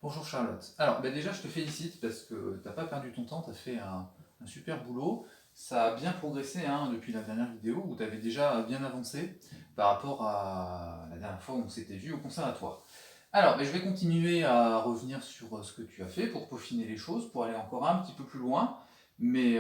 Bonjour Charlotte. Alors déjà je te félicite parce que t'as pas perdu ton temps, tu as fait un super boulot. Ça a bien progressé hein, depuis la dernière vidéo où tu avais déjà bien avancé par rapport à la dernière fois où on s'était vu au conservatoire. Alors je vais continuer à revenir sur ce que tu as fait pour peaufiner les choses, pour aller encore un petit peu plus loin. Mais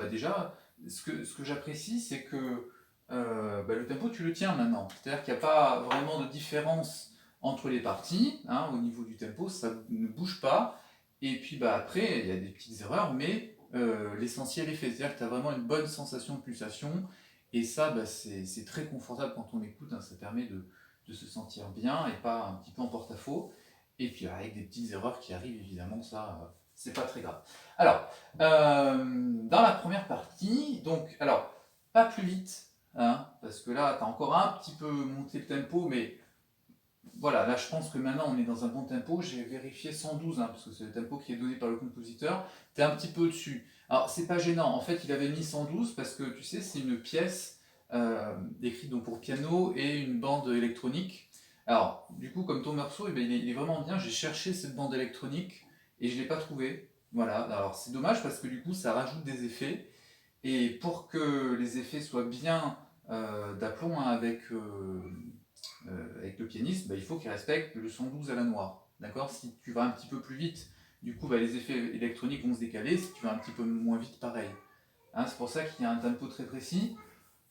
déjà, ce que j'apprécie c'est que le tempo tu le tiens maintenant. C'est-à-dire qu'il n'y a pas vraiment de différence entre les parties, hein, au niveau du tempo, ça ne bouge pas. Et puis après, il y a des petites erreurs, mais l'essentiel est fait. C'est-à-dire que tu as vraiment une bonne sensation de pulsation. Et ça, c'est très confortable quand on écoute. Hein, ça permet de se sentir bien et pas un petit peu en porte-à-faux. Et puis avec des petites erreurs qui arrivent, évidemment, ça, c'est pas très grave. Alors, dans la première partie, donc, alors, pas plus vite, hein, parce que là, tu as encore un petit peu monté le tempo, mais voilà, là je pense que maintenant on est dans un bon tempo. J'ai vérifié 112, hein, parce que c'est le tempo qui est donné par le compositeur. Tu es un petit peu au-dessus. Alors c'est pas gênant, en fait il avait mis 112 parce que tu sais, c'est une pièce écrite donc pour piano et une bande électronique. Alors du coup, comme ton morceau, il est vraiment bien. J'ai cherché cette bande électronique et je ne l'ai pas trouvée. Voilà, alors c'est dommage parce que du coup ça rajoute des effets. Et pour que les effets soient bien d'aplomb hein, avec le pianiste, il faut qu'il respecte le 112 à la noire. D'accord. Si tu vas un petit peu plus vite, du coup, les effets électroniques vont se décaler. Si tu vas un petit peu moins vite, pareil. Hein, c'est pour ça qu'il y a un tempo très précis.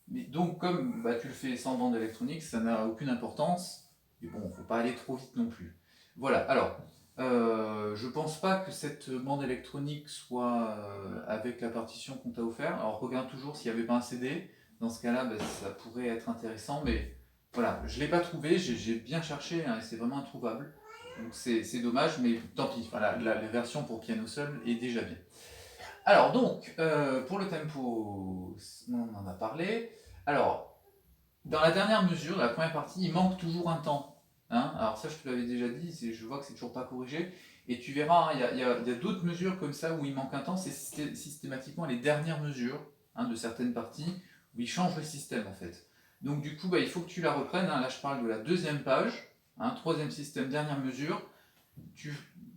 Mais donc, comme tu le fais sans bande électronique, ça n'a aucune importance. Mais bon, il ne faut pas aller trop vite non plus. Voilà, alors, je pense pas que cette bande électronique soit avec la partition qu'on t'a offert. Alors, regarde toujours s'il n'y avait pas un CD. Dans ce cas-là, ça pourrait être intéressant, mais voilà, je ne l'ai pas trouvé, j'ai bien cherché, hein, et c'est vraiment introuvable. Donc c'est dommage, mais tant pis, voilà, la version pour piano seul est déjà bien. Alors donc, pour le tempo, on en a parlé. Alors, dans la dernière mesure, dans la première partie, il manque toujours un temps. Hein. Alors ça, je te l'avais déjà dit, je vois que c'est toujours pas corrigé. Et tu verras, hein, il y a d'autres mesures comme ça où il manque un temps. C'est systématiquement les dernières mesures hein, de certaines parties où il change le système en fait. Donc du coup, il faut que tu la reprennes. Hein. Là, je parle de la deuxième page. Hein, troisième système, dernière mesure. Je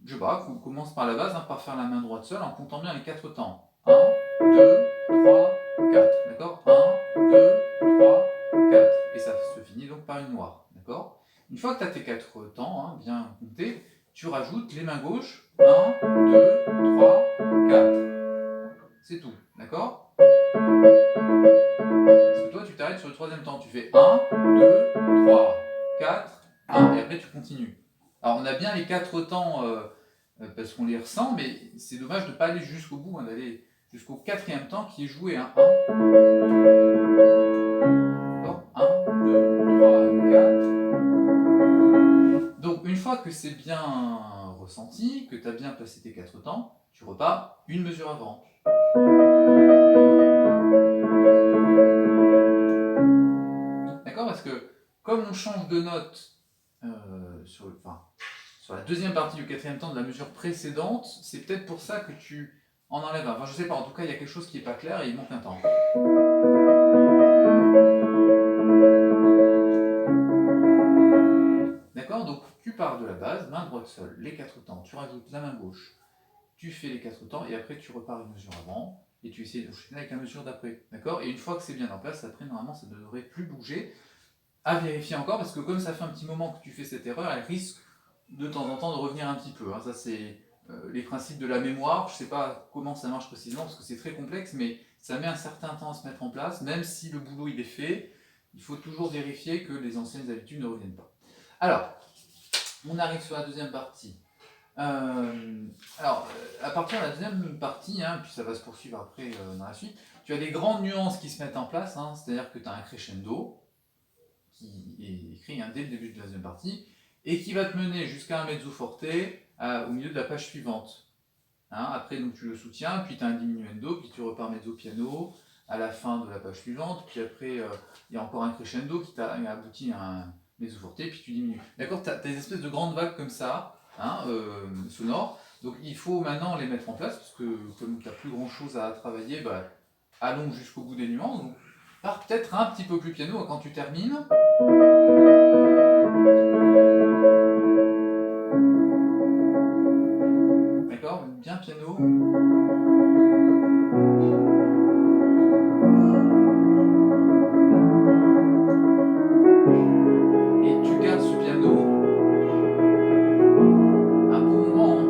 sais pas, commence par la base, hein, par faire la main droite seule en comptant bien les 4 temps. 1, 2, 3, 4. D'accord. 1, 2, 3, 4. Et ça se finit donc par une noire. D'accord. Une fois que tu as tes 4 temps, hein, bien comptés, tu rajoutes les mains gauches. 1, 2, 3, 4. C'est tout. D'accord. Parce que toi, tu t'arrêtes sur le troisième temps. Tu fais 1, 2, 3, 4, 1. Et après, tu continues. Alors, on a bien les 4 temps parce qu'on les ressent, mais c'est dommage de ne pas aller jusqu'au bout, hein, d'aller jusqu'au quatrième temps qui est joué. Hein. 1, 1, 2, 3, 4. Donc, une fois que c'est bien ressenti, que tu as bien placé tes 4 temps, tu repars une mesure avant. D'accord. Parce que comme on change de note sur la deuxième partie du quatrième temps de la mesure précédente, c'est peut-être pour ça que tu en enlèves un. Enfin, je sais pas, en tout cas, il y a quelque chose qui n'est pas clair et il manque un temps. D'accord. Donc, tu pars de la base, main droite seule, les 4 temps, tu rajoutes la main gauche, tu fais les 4 temps et après tu repars une mesure avant et tu essaies d'enchaîner avec la mesure d'après. D'accord. Et une fois que c'est bien en place, après, normalement, ça ne devrait plus bouger. À vérifier encore, parce que comme ça fait un petit moment que tu fais cette erreur, elle risque de temps en temps de revenir un petit peu. Hein. Ça, c'est les principes de la mémoire. Je ne sais pas comment ça marche précisément, parce que c'est très complexe, mais ça met un certain temps à se mettre en place. Même si le boulot il est fait, il faut toujours vérifier que les anciennes habitudes ne reviennent pas. Alors, on arrive sur la deuxième partie. À partir de la deuxième partie, hein, puis ça va se poursuivre après dans la suite, tu as des grandes nuances qui se mettent en place, hein, c'est-à-dire que tu as un crescendo, qui est écrit hein, dès le début de la deuxième partie, et qui va te mener jusqu'à un mezzo forte au milieu de la page suivante. Hein, après, donc, tu le soutiens, puis tu as un diminuendo, puis tu repars mezzo piano à la fin de la page suivante, puis après, il y a encore un crescendo qui t'a abouti à un mezzo forte, puis tu diminues. D'accord. Tu as des espèces de grandes vagues comme ça, hein, sonores, donc il faut maintenant les mettre en place, parce que comme tu n'as plus grand chose à travailler, allons jusqu'au bout des nuances. Donc, pars peut-être un petit peu plus piano quand tu termines. bien piano. Et tu gardes ce piano un bon moment, hein.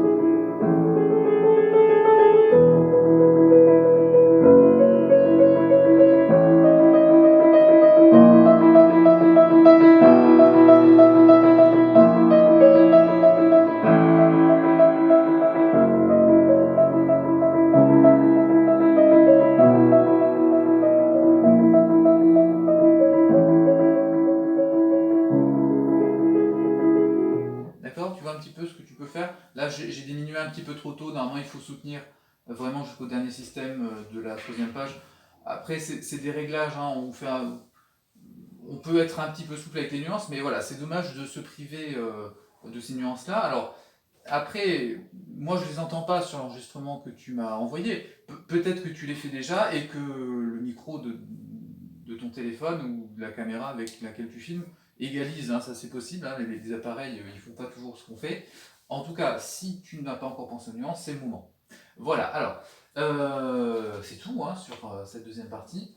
D'accord? Tu vois un petit peu ce que tu peux faire. Là, j'ai diminué un petit peu trop tôt. Normalement, il faut soutenir vraiment jusqu'au dernier système de la 3e page. Après, c'est des réglages, hein. On peut être un petit peu souple avec les nuances, mais voilà, c'est dommage de se priver de ces nuances-là. Alors, après, moi, je les entends pas sur l'enregistrement que tu m'as envoyé. Peut-être que tu les fais déjà et que le micro de ton téléphone ou de la caméra avec laquelle tu filmes égalise, hein, ça c'est possible, hein, les appareils, ils font pas toujours ce qu'on fait. En tout cas, si tu n'as pas encore pensé aux nuances, c'est le moment. Voilà, alors, c'est tout, hein, sur cette 2e partie.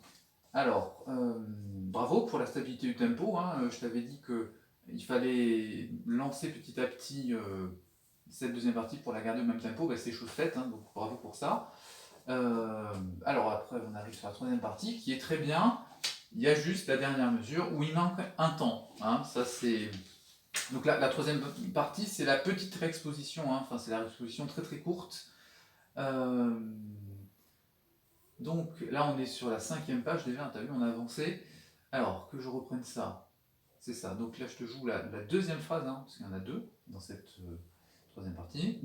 Alors, bravo pour la stabilité du tempo, hein. Je t'avais dit qu'il fallait lancer petit à petit cette 2e partie pour la garder au même tempo. Ben, c'est chose faite, hein, donc bravo pour ça. Alors après, on arrive sur la 3e partie qui est très bien. Il y a juste la dernière mesure où il manque un temps, hein. Ça, c'est... Donc la 3e partie, c'est la petite réexposition, hein. Enfin, c'est la réexposition très très courte. Donc là, on est sur la 5e page déjà, tu as vu, on a avancé. Alors, que je reprenne ça, c'est ça. Donc là, je te joue la 2e phrase, hein, parce qu'il y en a 2 dans cette 3e partie.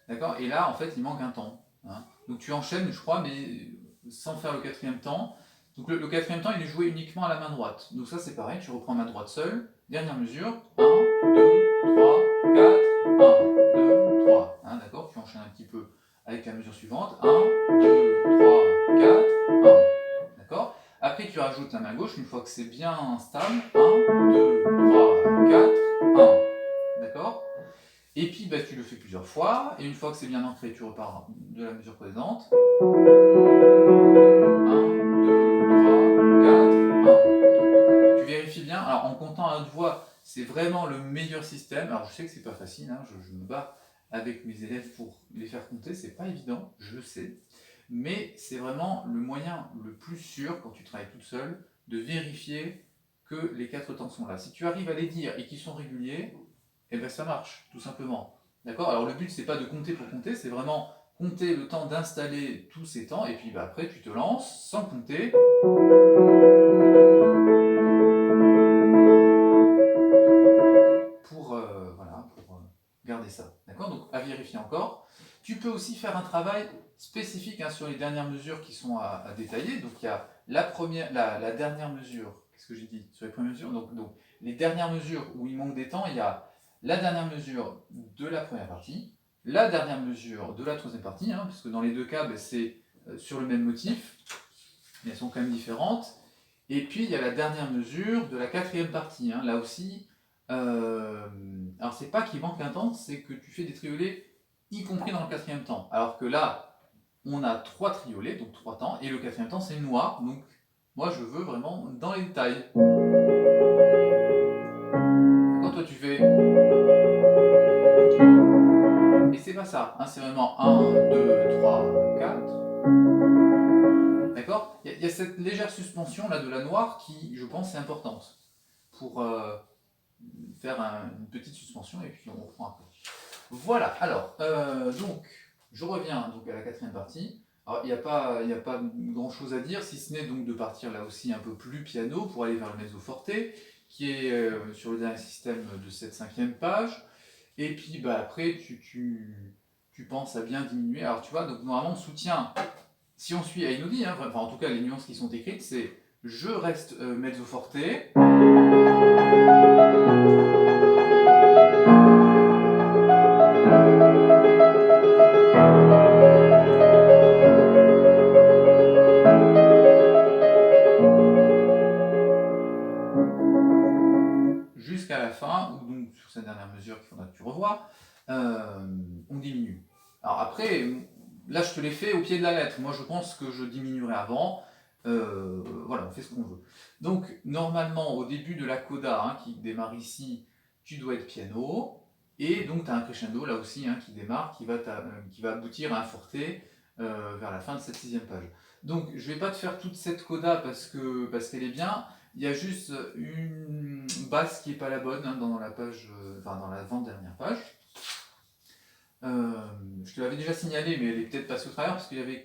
D'accord? Et là, en fait, il manque un temps, hein. Donc tu enchaînes, je crois, mais sans faire le 4e temps. Donc le 4e temps, il est joué uniquement à la main droite. Donc ça, c'est pareil, tu reprends main droite seule. Dernière mesure, 1, 2, 3, 4, 1, 2, 3. Hein, d'accord? Tu enchaînes un petit peu avec la mesure suivante. 1, 2, 3, 4, 1. D'accord? Après, tu rajoutes la main gauche une fois que c'est bien stable. 1, 2, 3, 4, 1. D'accord? Et puis bah, tu le fais plusieurs fois, et une fois que c'est bien ancré, tu repars de la mesure précédente. 1, 2, 3, 4, 1. Tu vérifies bien. Alors en comptant à haute voix, c'est vraiment le meilleur système. Alors je sais que c'est pas facile, hein, je me bats avec mes élèves pour les faire compter, c'est pas évident, je sais. Mais c'est vraiment le moyen le plus sûr, quand tu travailles toute seule, de vérifier que les 4 temps sont là. Si tu arrives à les dire et qu'ils sont réguliers, et bien ça marche, tout simplement. D'accord? Alors le but, c'est pas de compter pour compter, c'est vraiment compter le temps d'installer tous ces temps, et puis bah, après tu te lances sans compter. Voilà, pour garder ça. D'accord? Donc à vérifier encore. Tu peux aussi faire un travail spécifique, hein, sur les dernières mesures qui sont à détailler. Donc il y a la dernière mesure. Qu'est-ce que j'ai dit? Sur les premières mesures. Donc les dernières mesures où il manque des temps, il y a la dernière mesure de la première partie, la dernière mesure de la 3e partie, hein, parce que dans les deux cas, ben, c'est sur le même motif, mais elles sont quand même différentes. Et puis il y a la dernière mesure de la 4e partie, hein, là aussi. Alors c'est pas qu'il manque un temps, c'est que tu fais des triolets y compris dans le 4e temps. Alors que là, on a 3 triolets, donc 3 temps, et le 4e temps c'est noir, donc moi je veux vraiment dans les détails. Quand toi tu fais... Et c'est pas ça, hein, c'est vraiment 1, 2, 3, 4. D'accord? Il y a cette légère suspension là de la noire qui, je pense, est importante pour faire une petite suspension et puis on reprend après. Voilà, alors, donc, je reviens donc à la 4e partie. Alors, il n'y a pas grand chose à dire, si ce n'est donc de partir là aussi un peu plus piano pour aller vers le mezzo forte, qui est sur le dernier système de cette 5e page. Et puis bah, après, tu penses à bien diminuer. Alors tu vois, donc normalement, on soutient, si on suit Einaudi, hein, enfin en tout cas les nuances qui sont écrites, c'est je reste mezzo forte. voix, on diminue. Alors après, là je te l'ai fait au pied de la lettre, moi je pense que je diminuerai avant, voilà, on fait ce qu'on veut. Donc normalement au début de la coda, hein, qui démarre ici, tu dois être piano, et donc tu as un crescendo là aussi, hein, qui démarre, qui va aboutir à un forté vers la fin de cette 6e page. Donc je vais pas te faire toute cette coda parce qu'elle est bien, il y a juste une basse qui est pas la bonne, hein, dans la page, enfin dans l'avant-dernière page. Je te l'avais déjà signalé, mais elle est peut-être passée au travers parce qu'il y avait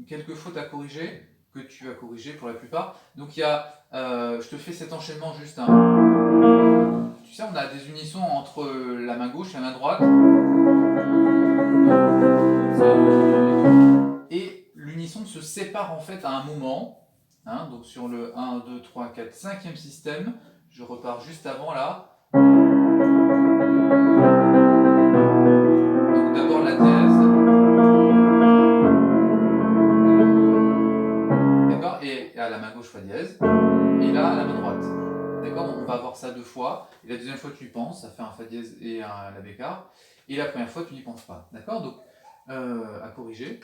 quelques fautes à corriger, que tu as corrigées pour la plupart. Donc il y a, je te fais cet enchaînement juste. Tu sais, on a des unissons entre la main gauche et la main droite. Et l'unisson se sépare en fait à un moment. Hein, donc sur le 1, 2, 3, 4, 5e système, je repars juste avant là. Donc d'abord la dièse. D'accord. Et à la main gauche fa dièse. Et là à la main droite. D'accord. On va voir ça 2 fois. Et la deuxième fois tu y penses, ça fait un fa dièse et un la bécard. Et la première fois tu n'y penses pas. D'accord. Donc à corriger.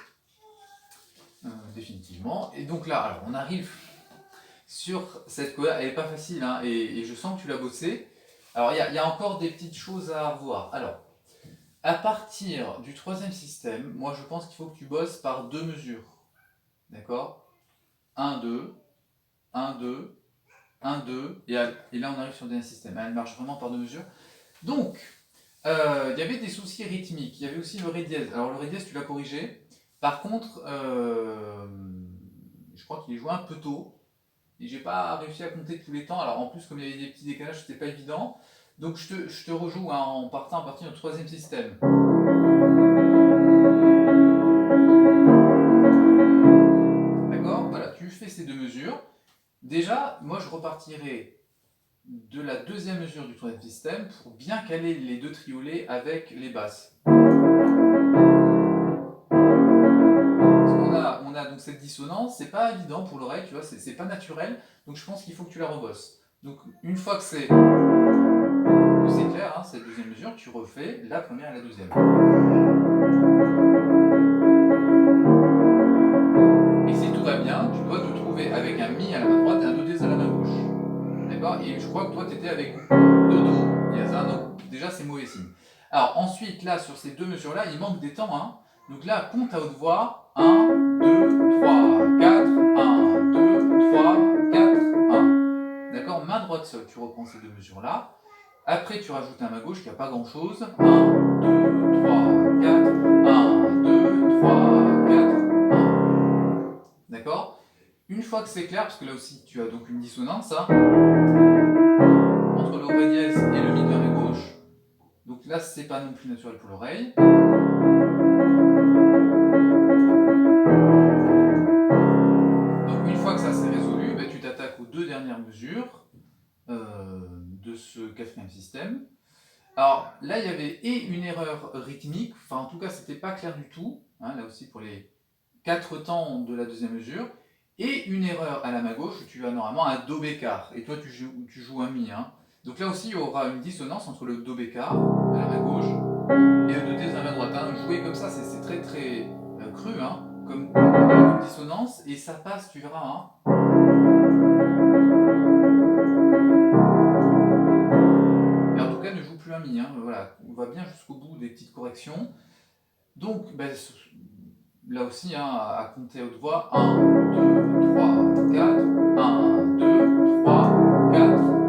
Définitivement. Et donc là, alors on arrive sur cette coda, elle n'est pas facile, hein, et je sens que tu l'as bossé. Alors il y a encore des petites choses à voir. Alors, à partir du 3e système, moi je pense qu'il faut que tu bosses par 2 mesures. D'accord. 1, 2, 1, 2, 1, 2, et là on arrive sur le dernier système. Elle marche vraiment par 2 mesures. Donc, il y avait des soucis rythmiques. Il y avait aussi le ré dièse. Alors le ré dièse, tu l'as corrigé. Par contre, je crois qu'il est joué un peu tôt. Et j'ai pas réussi à compter tous les temps. Alors en plus, comme il y avait des petits décalages, c'était pas évident. Donc je te rejoue, hein, en partant à partir du 3e système. D'accord. Voilà, tu fais ces 2 mesures. Déjà, moi je repartirai de la 2e mesure du 3e système pour bien caler les 2 triolets avec les basses. On a donc cette dissonance, c'est pas évident pour l'oreille, tu vois, c'est pas naturel, donc je pense qu'il faut que tu la rebosses. Donc une fois que c'est clair, hein, cette 2e mesure, tu refais la première et la 2e. Et si tout va bien, tu dois te trouver avec un mi à la main droite et un do dièse à la main gauche. D'accord. Et je crois que toi tu étais avec do dièse, hein, donc déjà c'est mauvais signe. Alors ensuite, là, sur ces 2 mesures-là, il manque des temps, hein. Donc là, compte à haute voix. 1, 2, 3, 4, 1, 2, 3, 4, 1. D'accord. Main droite seule, tu reprends ces 2 mesures-là. Après, tu rajoutes à main gauche qui n'a pas grand-chose. 1, 2, 3, 4, 1, 2, 3, 4, 1. D'accord. Une fois que c'est clair, parce que là aussi, tu as donc une dissonance, hein, entre le ré dièse et le mi de la main gauche. Donc là, c'est pas non plus naturel pour l'oreille. Donc une fois que ça s'est résolu, tu t'attaques aux 2 dernières mesures de ce 4e système. Alors là, il y avait une erreur rythmique, enfin en tout cas, c'était pas clair du tout, hein, là aussi pour les 4 temps de la 2e mesure, et une erreur à la main gauche où tu as normalement un do bécard, et toi tu joues un mi. Hein. Donc là aussi, il y aura une dissonance entre le do bécard à la main gauche et le do dièse à la main droite. Hein. Jouer comme ça, c'est très très cru, hein, comme dissonance, et ça passe, tu verras. Hein. Et en tout cas, ne joue plus un mi. Hein. Voilà, on va bien jusqu'au bout des petites corrections. Donc, là aussi, hein, à compter à haute voix. 1, 2, 3, 4. 1, 2, 3, 4,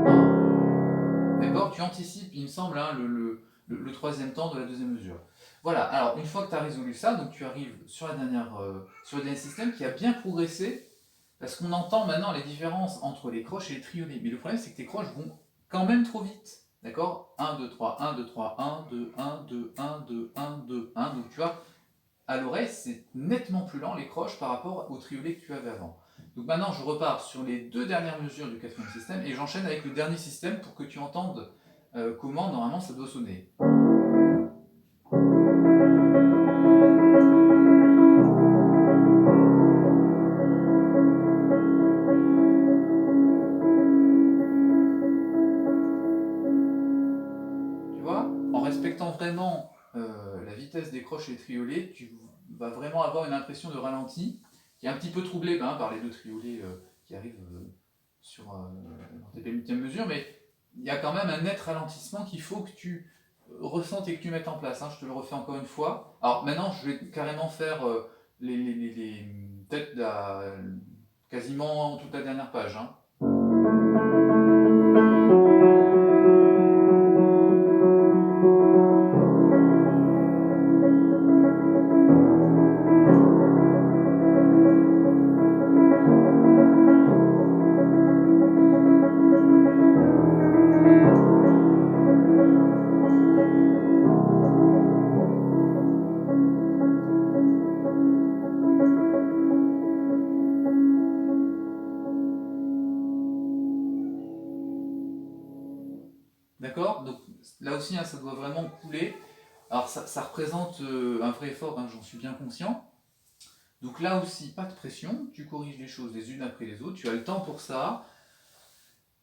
1. D'accord. Tu anticipes, il me semble, hein, le 3e temps de la 2e mesure. Voilà, alors une fois que tu as résolu ça, donc tu arrives sur sur le dernier système qui a bien progressé, parce qu'on entend maintenant les différences entre les croches et les triolets. Mais le problème, c'est que tes croches vont quand même trop vite. D'accord. 1, 2, 3, 1, 2, 3, 1, 2, 1, 2, 1, 2, 1, 2, 1. Donc tu vois, à l'oreille, c'est nettement plus lent les croches par rapport au triolet que tu avais avant. Donc maintenant, je repars sur les 2 dernières mesures du 4e système et j'enchaîne avec le dernier système pour que tu entendes comment normalement ça doit sonner. Tu vois, en respectant vraiment la vitesse des croches et triolets, tu vas vraiment avoir une impression de ralenti, qui est un petit peu troublée par les deux triolets qui arrivent dans tes multième mesure, mais il y a quand même un net ralentissement qu'il faut que tu ressentes et que tu mettes en place. Hein. Je te le refais encore une fois. Alors maintenant, je vais carrément faire peut-être quasiment toute la dernière page. Hein. D'accord. Donc là aussi, hein, ça doit vraiment couler. Alors ça représente un vrai effort, hein, j'en suis bien conscient. Donc là aussi, pas de pression, tu corriges les choses les unes après les autres, tu as le temps pour ça.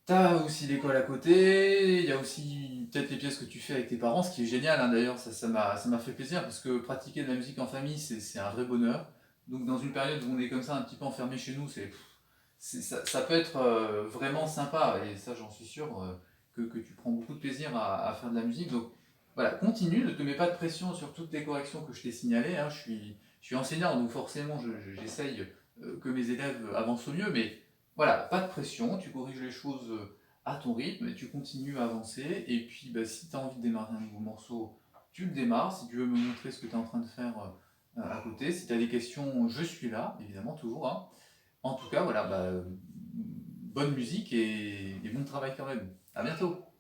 Tu as aussi l'école à côté, il y a aussi peut-être les pièces que tu fais avec tes parents, ce qui est génial hein, d'ailleurs, ça m'a fait plaisir parce que pratiquer de la musique en famille, c'est un vrai bonheur. Donc dans une période où on est comme ça un petit peu enfermé chez nous, ça peut être vraiment sympa et ça j'en suis sûr que tu prends beaucoup de plaisir à faire de la musique. Donc voilà, continue, ne te mets pas de pression sur toutes les corrections que je t'ai signalées. Hein. Je suis enseignant donc forcément j'essaye que mes élèves avancent au mieux, mais voilà, pas de pression, tu corriges les choses à ton rythme et tu continues à avancer. Et puis bah, si tu as envie de démarrer un nouveau morceau, tu le démarres. Si tu veux me montrer ce que tu es en train de faire à côté, si tu as des questions, je suis là, évidemment, toujours. Hein. En tout cas, voilà, bonne musique et bon travail quand même. À bientôt.